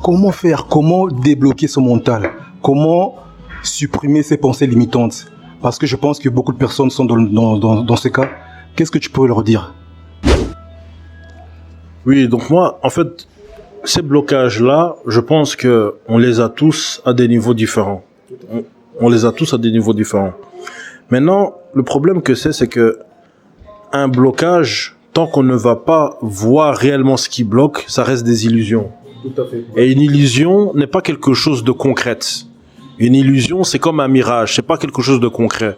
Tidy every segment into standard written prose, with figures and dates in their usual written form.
comment faire, comment débloquer son mental, comment supprimer ses pensées limitantes. Parce que je pense que beaucoup de personnes sont dans ce cas. Qu'est-ce que tu peux leur dire? Oui, donc moi, en fait, ces blocages-là, je pense que on les a tous à des niveaux différents. On les a tous à des niveaux différents. Maintenant, le problème que c'est que un blocage, tant qu'on ne va pas voir réellement ce qui bloque, ça reste des illusions. Tout à fait. Et une illusion n'est pas quelque chose de concret. Une illusion, c'est comme un mirage, c'est pas quelque chose de concret.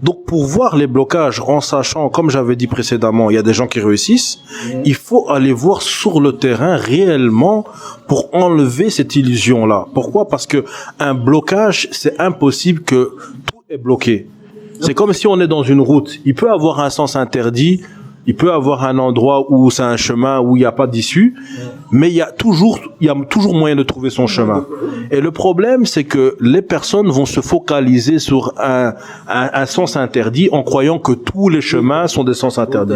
Donc, pour voir les blocages, en sachant, comme j'avais dit précédemment, il y a des gens qui réussissent, il faut aller voir sur le terrain réellement pour enlever cette illusion-là. Pourquoi? Parce que un blocage, c'est impossible que tout est bloqué. C'est comme si on est dans une route. Il peut avoir un sens interdit, il peut avoir un endroit où c'est un chemin où il n'y a pas d'issue, mais il y a toujours moyen de trouver son chemin. Et le problème, c'est que les personnes vont se focaliser sur un sens interdit en croyant que tous les chemins sont des sens interdits.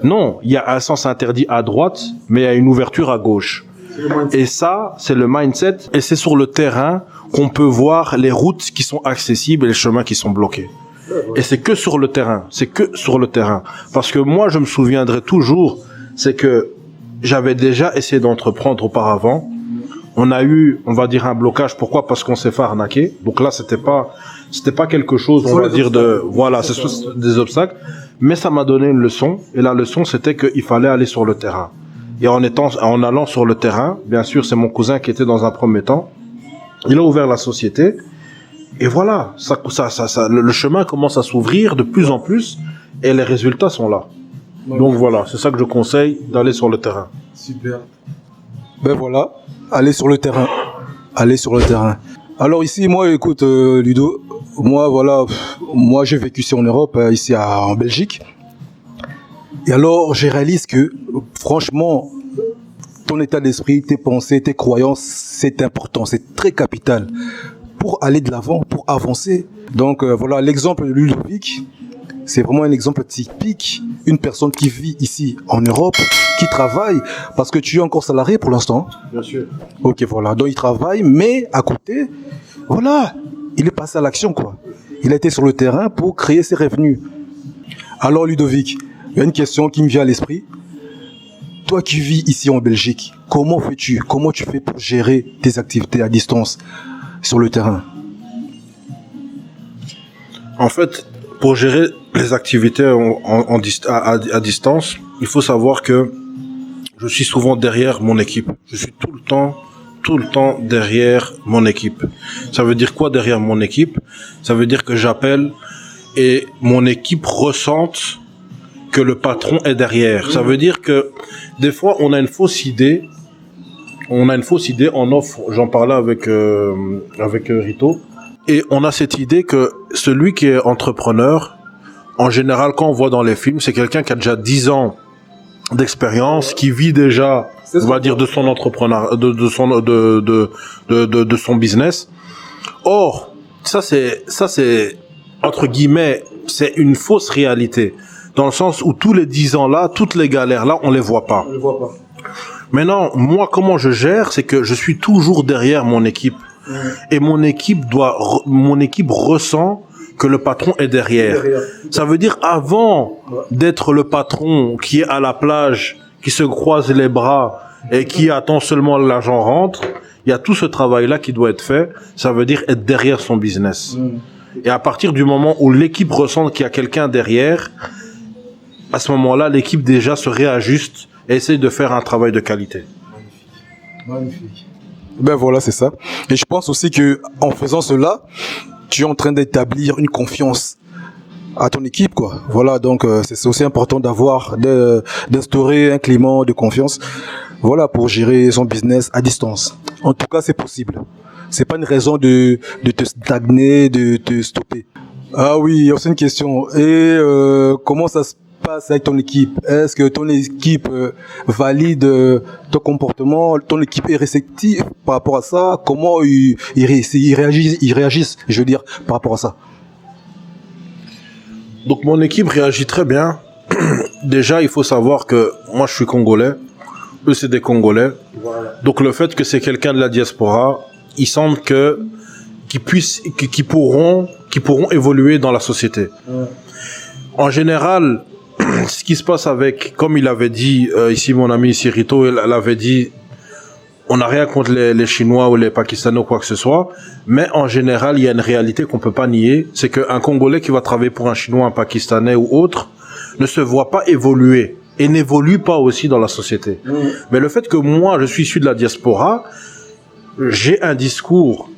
Non, il y a un sens interdit à droite, mais il y a une ouverture à gauche. Et ça, c'est le mindset. Et c'est sur le terrain qu'on peut voir les routes qui sont accessibles et les chemins qui sont bloqués. Et c'est que sur le terrain. C'est que sur le terrain. Parce que moi, je me souviendrai toujours, c'est que j'avais déjà essayé d'entreprendre auparavant. On a eu, on va dire, un blocage. Pourquoi? Parce qu'on s'est fait arnaquer. Donc là, c'était pas quelque chose, on va dire, voilà, c'est des obstacles. Mais ça m'a donné une leçon. Et la leçon, c'était qu'il fallait aller sur le terrain. Et en allant sur le terrain, bien sûr, c'est mon cousin qui était dans un premier temps. Il a ouvert la société. Et voilà, le chemin commence à s'ouvrir de plus en plus. Et les résultats sont là. Donc voilà, c'est ça que je conseille, d'aller sur le terrain. Super. Ben voilà, aller sur le terrain. Aller sur le terrain. Alors ici, moi, écoute, Ludo, moi j'ai vécu ici en Europe, ici en Belgique. Et alors, je réalise que, franchement, ton état d'esprit, tes pensées, tes croyances, c'est important, c'est très capital pour aller de l'avant, pour avancer. Donc voilà, l'exemple de Ludovic, c'est vraiment un exemple typique, une personne qui vit ici en Europe, qui travaille, parce que tu es encore salarié pour l'instant. Bien sûr. Ok, voilà, donc il travaille, mais à côté, voilà, il est passé à l'action, quoi. Il a été sur le terrain pour créer ses revenus. Alors Ludovic, il y a une question qui me vient à l'esprit. Toi qui vis ici en Belgique, comment fais-tu? Comment tu fais pour gérer tes activités à distance sur le terrain? En fait, pour gérer les activités à distance, il faut savoir que je suis souvent derrière mon équipe. Je suis tout le temps derrière mon équipe. Ça veut dire quoi derrière mon équipe? Ça veut dire que j'appelle et mon équipe ressente que le patron est derrière. Ça veut dire que des fois on a une fausse idée. On offre, j'en parlais avec Rito, et on a cette idée que celui qui est entrepreneur, en général, quand on voit dans les films, c'est quelqu'un qui a déjà 10 ans d'expérience, qui vit déjà, on va dire, de son entrepreneur, de son business. Or, ça c'est entre guillemets, c'est une fausse réalité, dans le sens où tous les 10 ans là, toutes les galères là, on les voit pas. Maintenant, moi, comment je gère, c'est que je suis toujours derrière mon équipe. Et mon équipe ressent que le patron est derrière. Ça veut dire, avant d'être le patron qui est à la plage, qui se croise les bras et qui attend seulement l'argent rentre, il y a tout ce travail-là qui doit être fait. Ça veut dire être derrière son business. Et à partir du moment où l'équipe ressent qu'il y a quelqu'un derrière, à ce moment-là, l'équipe déjà se réajuste et essaye de faire un travail de qualité. Magnifique. Ben voilà, c'est ça. Et je pense aussi que en faisant cela, tu es en train d'établir une confiance à ton équipe, quoi. Voilà, donc c'est aussi important d'instaurer un climat de confiance, voilà, pour gérer son business à distance. En tout cas, c'est possible. C'est pas une raison de te stagner, de te stopper. Ah oui, il y a aussi une question. Et comment ça se passe avec ton équipe? Est-ce que ton équipe valide ton comportement? Ton équipe est réceptive par rapport à ça? Comment ils réagissent, je veux dire, par rapport à ça? Donc mon équipe réagit très bien. Déjà, il faut savoir que moi je suis congolais, eux c'est des Congolais. Voilà. Donc le fait que c'est quelqu'un de la diaspora, il semble qu'ils pourront évoluer dans la société. Ouais. En général, ce qui se passe avec, comme il avait dit ici mon ami Rito, il avait dit, on n'a rien contre les Chinois ou les Pakistanais ou quoi que ce soit, mais en général, il y a une réalité qu'on peut pas nier, c'est qu'un Congolais qui va travailler pour un Chinois, un Pakistanais ou autre, ne se voit pas évoluer et n'évolue pas aussi dans la société. Mmh. Mais le fait que moi, je suis issu de la diaspora, j'ai un discours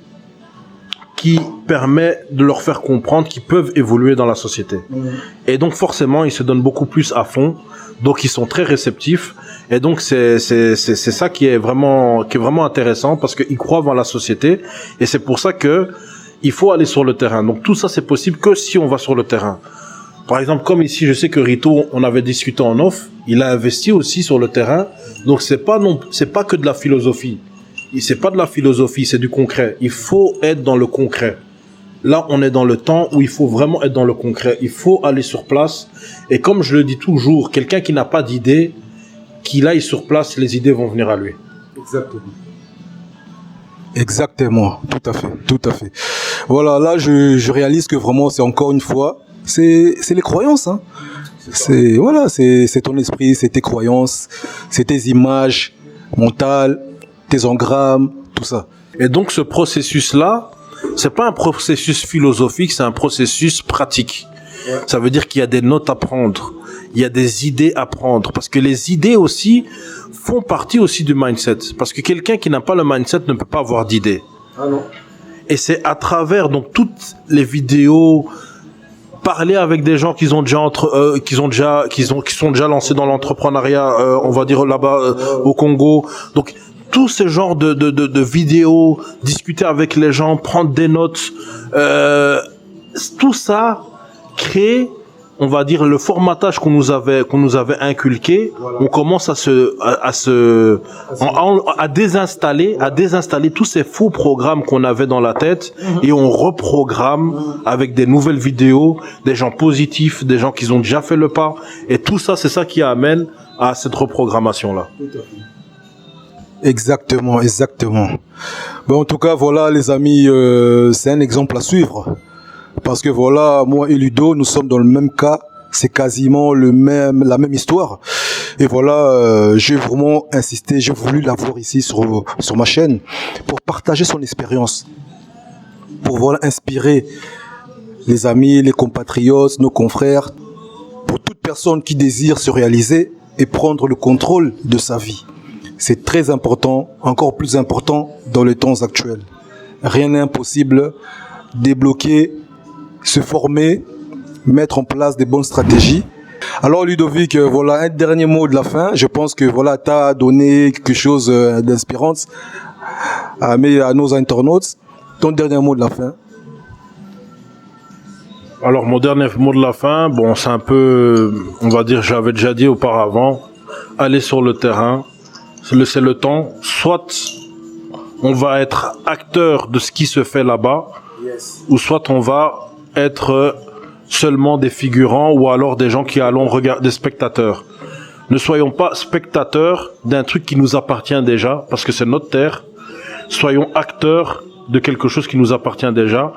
qui permet de leur faire comprendre qu'ils peuvent évoluer dans la société. Mmh. Et donc forcément, ils se donnent beaucoup plus à fond. Donc ils sont très réceptifs. Et donc c'est ça qui est vraiment intéressant parce qu'ils croient dans la société. Et c'est pour ça que il faut aller sur le terrain. Donc tout ça c'est possible que si on va sur le terrain. Par exemple, comme ici, je sais que Rito, on avait discuté en off, il a investi aussi sur le terrain. Donc c'est pas que de la philosophie. C'est pas de la philosophie, c'est du concret. Il faut être dans le concret. Là, on est dans le temps où il faut vraiment être dans le concret. Il faut aller sur place. Et comme je le dis toujours, quelqu'un qui n'a pas d'idée, qu'il aille sur place, les idées vont venir à lui. Exactement. Exactement. Tout à fait. Voilà, là, je réalise que vraiment, c'est encore une fois, c'est les croyances, hein. C'est ton esprit, c'est tes croyances, c'est tes images mentales, tes engrammes, tout ça. Et donc, ce processus-là, c'est pas un processus philosophique, c'est un processus pratique. Ouais. Ça veut dire qu'il y a des notes à prendre, il y a des idées à prendre, parce que les idées aussi font partie aussi du mindset. Parce que quelqu'un qui n'a pas le mindset ne peut pas avoir d'idées. Ah non. Et c'est à travers donc toutes les vidéos, parler avec des gens qui sont déjà lancés dans l'entrepreneuriat, on va dire là-bas au Congo. Donc tout ce genre de vidéos, discuter avec les gens, prendre des notes, tout ça crée, on va dire, le formatage qu'on nous avait inculqué. Voilà. On commence à désinstaller tous ces faux programmes qu'on avait dans la tête et on reprogramme avec des nouvelles vidéos, des gens positifs, des gens qui ont déjà fait le pas. Et tout ça, c'est ça qui amène à cette reprogrammation-là. Tout à fait. Exactement. Bon, en tout cas, voilà, les amis, c'est un exemple à suivre. Parce que voilà, moi et Ludo, nous sommes dans le même cas. C'est quasiment la même histoire. Et voilà, j'ai vraiment insisté, j'ai voulu l'avoir ici sur ma chaîne pour partager son expérience. Pour voilà, inspirer les amis, les compatriotes, nos confrères. Pour toute personne qui désire se réaliser et prendre le contrôle de sa vie. C'est très important, encore plus important dans les temps actuels. Rien n'est impossible. Débloquer, se former, mettre en place des bonnes stratégies. Alors Ludovic, voilà un dernier mot de la fin. Je pense que voilà, tu as donné quelque chose d'inspirant à nos internautes. Ton dernier mot de la fin. Alors mon dernier mot de la fin, bon, c'est un peu, on va dire, j'avais déjà dit auparavant, aller sur le terrain. C'est le temps, soit on va être acteur de ce qui se fait là-bas, yes, ou soit on va être seulement des figurants ou alors des gens qui allons regarder, des spectateurs. Ne soyons pas spectateurs d'un truc qui nous appartient déjà, parce que c'est notre terre. Soyons acteurs de quelque chose qui nous appartient déjà.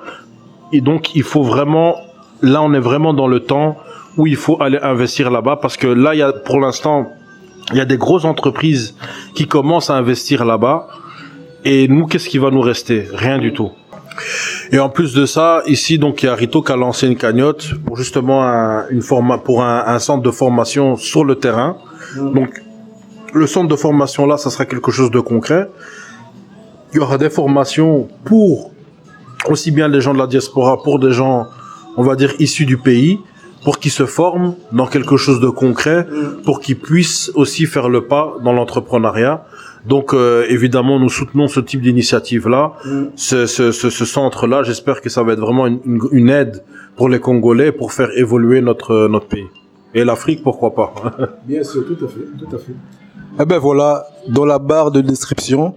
Et donc, il faut vraiment, là, on est vraiment dans le temps où il faut aller investir là-bas, parce que là, pour l'instant, il y a des grosses entreprises qui commencent à investir là-bas. Et nous, qu'est-ce qui va nous rester? Rien du tout. Et en plus de ça, ici, donc, il y a Rito qui a lancé une cagnotte pour justement un centre de formation sur le terrain. Donc, le centre de formation là, ça sera quelque chose de concret. Il y aura des formations pour aussi bien les gens de la diaspora, pour des gens, on va dire, issus du pays, pour qu'ils se forment dans quelque chose de concret, pour qu'ils puissent aussi faire le pas dans l'entrepreneuriat. Donc évidemment, nous soutenons ce type d'initiative-là, ce centre-là. J'espère que ça va être vraiment une aide pour les Congolais pour faire évoluer notre pays. Et l'Afrique, pourquoi pas? Bien sûr, tout à fait, tout à fait. Eh ben voilà, dans la barre de description,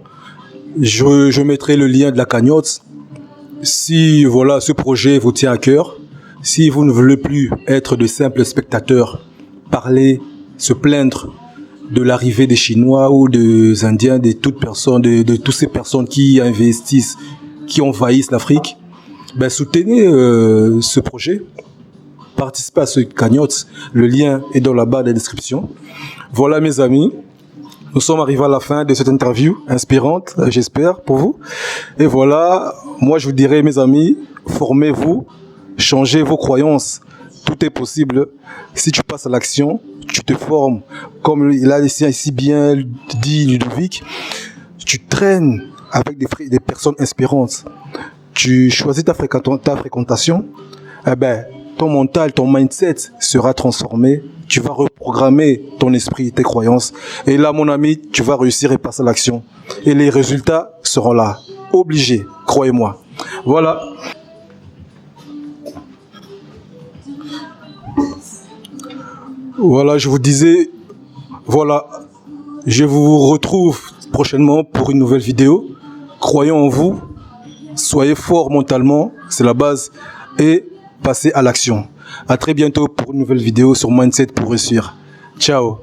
je mettrai le lien de la cagnotte. Si voilà, ce projet vous tient à cœur, si vous ne voulez plus être de simples spectateurs, parler, se plaindre de l'arrivée des Chinois ou des Indiens, de toutes personnes, de toutes ces personnes qui investissent, qui envahissent l'Afrique, ben soutenez ce projet, participez à ce cagnotte. Le lien est dans la barre de description. Voilà mes amis, nous sommes arrivés à la fin de cette interview inspirante, j'espère, pour vous. Et voilà, moi je vous dirais mes amis, formez-vous, changez vos croyances. Tout est possible si tu passes à l'action, tu te formes. Comme il a si bien dit Ludovic, tu traînes avec des personnes inspirantes. Tu choisis ta fréquentation, eh ben, ton mental, ton mindset sera transformé. Tu vas reprogrammer ton esprit, tes croyances. Et là, mon ami, tu vas réussir et passer à l'action. Et les résultats seront là. Obligés, croyez-moi. Voilà. Voilà, je vous disais, voilà, je vous retrouve prochainement pour une nouvelle vidéo. Croyons en vous, soyez forts mentalement, c'est la base, et passez à l'action. À très bientôt pour une nouvelle vidéo sur Mindset pour réussir. Ciao.